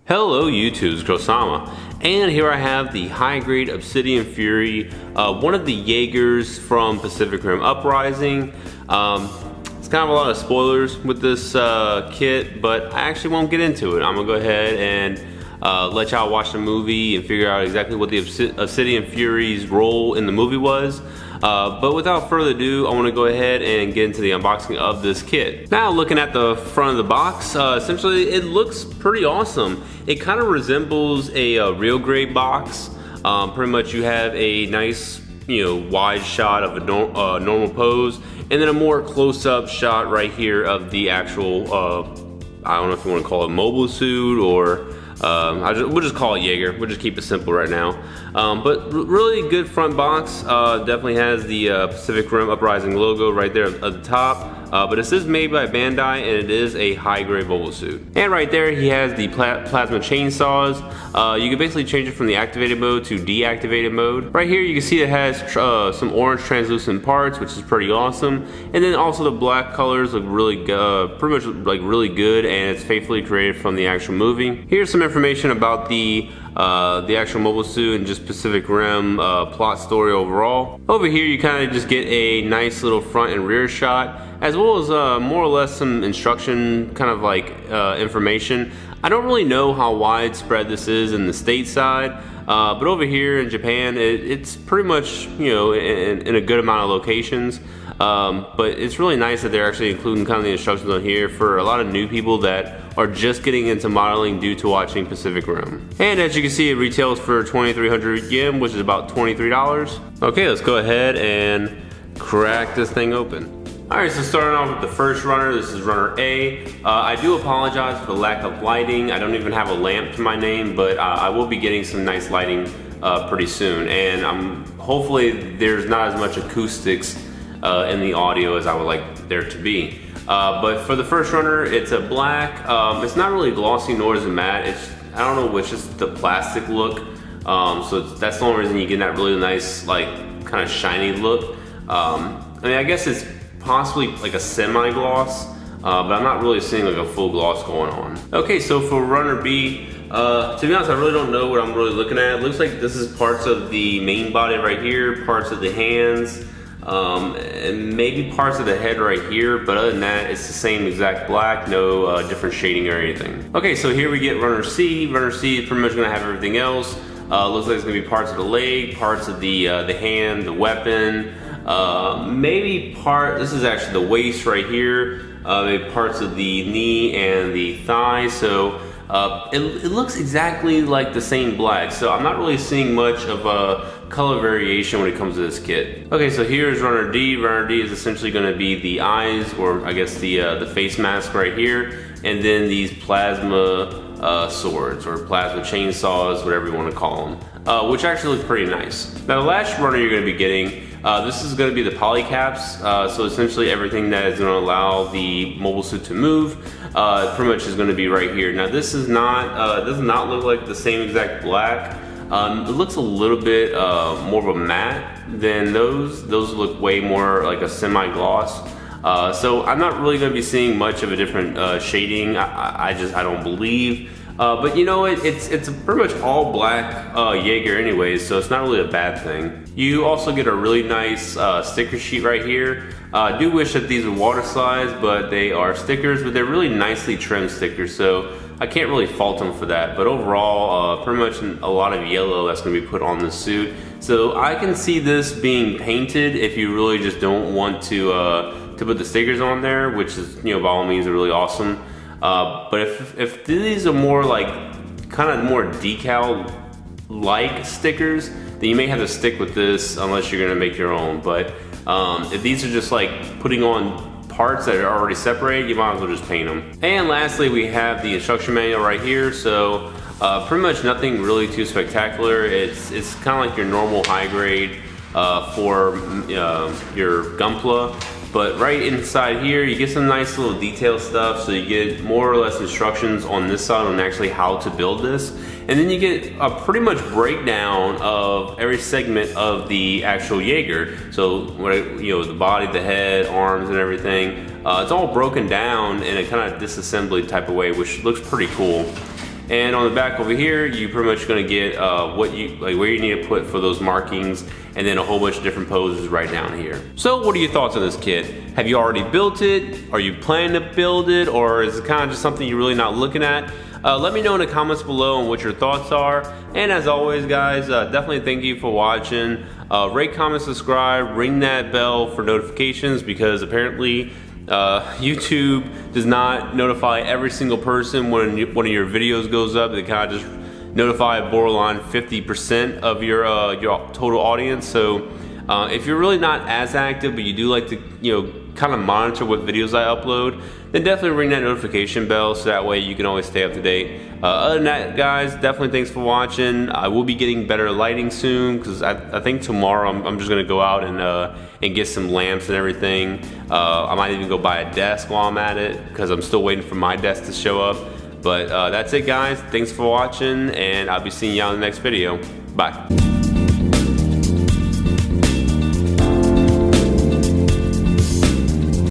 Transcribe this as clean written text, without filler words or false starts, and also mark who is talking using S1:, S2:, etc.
S1: Hello YouTube, it's Krosama, and here I have the high-grade Obsidian Fury, one of the Jaegers from Pacific Rim Uprising. It's kind of a lot of spoilers with this kit, but I actually won't get into it. I'm gonna go ahead and let y'all watch the movie and figure out exactly what the Obsidian Fury's role in the movie was. But without further ado, I want to go ahead and get into the unboxing of this kit. Now, looking at the front of the box, essentially it looks pretty awesome. It kind of resembles a real grade box. Pretty much you have a nice, wide shot of a normal pose, and then a more close-up shot right here of the actual, I don't know if you want to call it mobile suit or we'll just call it Jaeger. We'll just keep it simple right now. But really good front box. Definitely has the Pacific Rim Uprising logo right there at the top. But this is made by Bandai, and it is a high-grade mobile suit. And right there, he has the plasma chainsaws. You can basically change it from the activated mode to deactivated mode. Right here, you can see it has some orange translucent parts, which is pretty awesome. And then also the black colors look really pretty much like really good, and it's faithfully created from the actual movie. Here's some information about the actual mobile suit and just Pacific Rim plot story overall. Over here, you kind of just get a nice little front and rear shot, as well as more or less some instruction kind of like information. I don't really know how widespread this is in the stateside, but over here in Japan it's pretty much in a good amount of locations. But it's really nice that they're actually including kind of the instructions on here for a lot of new people that are just getting into modeling due to watching Pacific Rim. And as you can see, it retails for 2,300 yen, which is about $23. Okay, let's go ahead and crack this thing open. Alright, so starting off with the first runner, this is runner A. I do apologize for the lack of lighting. I don't even have a lamp to my name, but I will be getting some nice lighting pretty soon. And hopefully there's not as much acoustics in the audio as I would like there to be. But for the first runner, it's a black. It's not really glossy nor is it matte. I don't know, it's just the plastic look. So that's the only reason you get that really nice, like, kind of shiny look. I mean, I guess it's possibly like a semi-gloss, but I'm not really seeing like a full gloss going on. Okay, so for runner B, to be honest, I really don't know what I'm really looking at. It looks like this is parts of the main body right here, parts of the hands, and maybe parts of the head right here, but other than that, it's the same exact black, no different shading or anything. Okay, so here we get runner C. Runner C is pretty much gonna have everything else. Looks like it's gonna be parts of the leg, parts of the hand, the weapon, maybe this is actually the waist right here, maybe parts of the knee and the thigh. So it looks exactly like the same black, so I'm not really seeing much of a color variation when it comes to this kit. Okay, so here's runner D. Runner D is essentially going to be the eyes, or I guess the face mask right here, and then these plasma swords or plasma chainsaws, whatever you want to call them, which actually look pretty nice. Now the last runner you're going to be getting, this is going to be the polycaps. So essentially everything that is going to allow the mobile suit to move pretty much is going to be right here. Now this is not does not look like the same exact black. It looks a little bit more of a matte than those. Those look way more like a semi-gloss. So I'm not really going to be seeing much of a different shading. I don't believe. But it's pretty much all black Jaeger anyways, so it's not really a bad thing. You also get a really nice sticker sheet right here. I do wish that these were water slides, but they are stickers, but they're really nicely trimmed stickers, so I can't really fault them for that. But overall, pretty much a lot of yellow that's going to be put on the suit. So I can see this being painted if you really just don't want to put the stickers on there, which is, by all means, really awesome. But if these are more like kind of more decal like stickers, then you may have to stick with this unless you're gonna make your own. But if these are just like putting on parts that are already separated, you might as well just paint them. And lastly, we have the instruction manual right here. So pretty much nothing really too spectacular. It's kind of like your normal high grade for your Gunpla. But right inside here, you get some nice little detail stuff. So you get more or less instructions on this side on actually how to build this. And then you get a pretty much breakdown of every segment of the actual Jaeger. So, the body, the head, arms, and everything. It's all broken down in a kind of disassembly type of way, which looks pretty cool. And on the back over here, you're pretty much gonna get where you need to put for those markings, and then a whole bunch of different poses right down here. So what are your thoughts on this kit? Have you already built it? Are you planning to build it? Or is it kind of just something you're really not looking at? Let me know in the comments below on what your thoughts are. And as always guys, definitely thank you for watching. Rate, comment, subscribe, ring that bell for notifications, because apparently YouTube does not notify every single person when one of your videos goes up. They kind of just notify borderline 50% of your total audience. So if you're really not as active, but you do like to kind of monitor what videos I upload, then definitely ring that notification bell so that way you can always stay up to date. Other than that guys, definitely thanks for watching. I will be getting better lighting soon, because I think tomorrow I'm just gonna go out and get some lamps and everything. I might even go buy a desk while I'm at it, because I'm still waiting for my desk to show up. But that's it guys, thanks for watching, and I'll be seeing y'all in the next video. Bye.